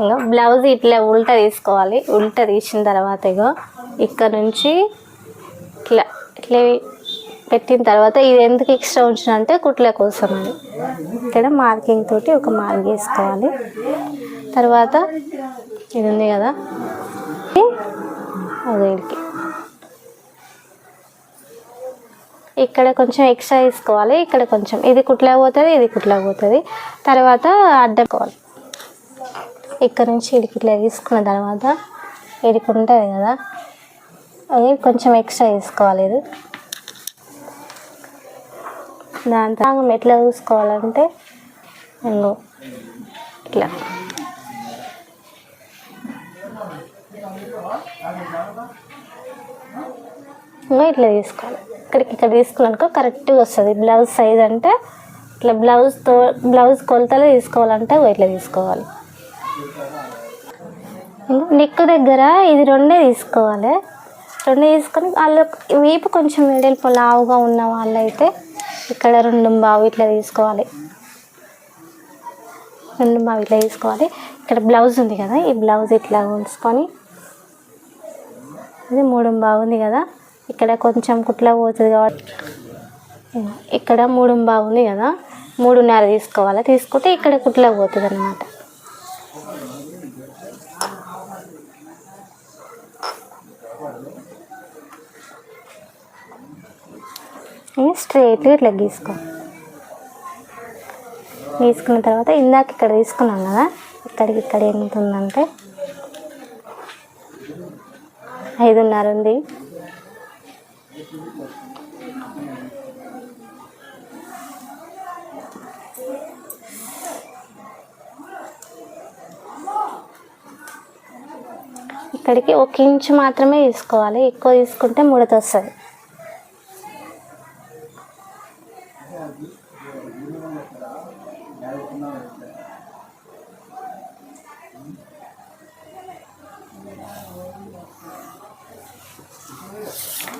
ఇగో blouse ఇట్లా ఉల్టా తీసుకోవాలి. ఉల్టా తీసిన తర్వాత ఇగో ఇక్కడ నుంచి ఇట్లా ఇట్లా పెట్టిన తర్వాత ఇది ఎందుకు ఎక్స్ట్రా ఉంచిన అంటే కుట్ల కోసం అని. ఇక్కడ మార్కింగ్ తోటి ఒక మార్క్ వేసుకోవాలి. తర్వాత ఇది ఉంది కదా అదేకి ఇక్కడ కొంచెం ఎక్స్ట్రా తీసుకోవాలి. ఇక్కడ కొంచెం ఇది కుట్లా పోతుంది, ఇది కుట్లా పోతుంది. తర్వాత అడ్డుకోవాలి. ఇక్కడ నుంచి ఇడికి ఇట్లా తీసుకున్న తర్వాత ఇడికి ఉంటుంది కదా అది కొంచెం ఎక్స్ట్రా తీసుకోవాలి. ఇది దాని తర్వాత ఎట్లా చూసుకోవాలంటే ఇంకో ఇట్లా ఇంకా ఇట్లా తీసుకోవాలి. ఇక్కడ తీసుకున్నాక కరెక్ట్గా వస్తుంది. బ్లౌజ్ సైజ్ అంటే ఇట్లా బ్లౌజ్ కొలతలో తీసుకోవాలంటే ఇట్లా తీసుకోవాలి. నెక్ దగ్గర ఇది రెండే తీసుకోవాలి. రెండే తీసుకొని వాళ్ళు వీపు కొంచెం వెడల్పు లావుగా ఉన్న వాళ్ళైతే ఇక్కడ 2.5 ఇట్లా తీసుకోవాలి. 2.5 ఇట్లా తీసుకోవాలి. ఇక్కడ బ్లౌజ్ ఉంది కదా ఈ బ్లౌజ్ ఇట్లా ఉంచుకొని ఇది 3.5 ఉంది కదా ఇక్కడ కొంచెం కుట్ల పోతుంది కాబట్టి ఇక్కడ 3.5 ఉంది కదా 3.5 తీసుకోవాలి. తీసుకుంటే ఇక్కడ కుట్ల పోతుంది అన్నమాట. స్ట్రైట్గా ఇట్లా గీసుకున్న తర్వాత ఇందాక ఇక్కడ తీసుకున్నాం కదా ఇక్కడ ఎంత ఉందంటే 5.5 ఉంది. ఇక్కడికి 1 ఇంచు మాత్రమే తీసుకోవాలి. ఎక్కువ తీసుకుంటే ముడత వస్తుంది.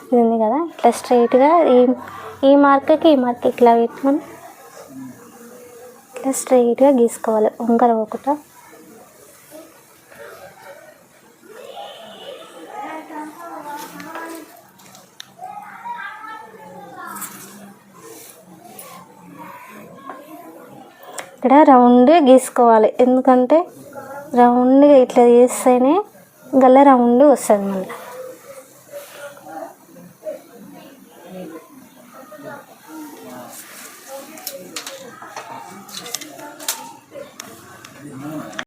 ఇది ఉంది కదా ఇట్లా స్ట్రైట్గా ఈ మార్క్కి ఈ మార్క్ ఇట్లా పెట్టుకొని ఇట్లా స్ట్రైట్గా గీసుకోవాలి. వంకర ఒకట ఇక్కడ రౌండ్గా గీసుకోవాలి. ఎందుకంటే రౌండ్గా ఇట్లా చేస్తేనే గల్ల రౌండ్ వస్తుంది మళ్ళీ.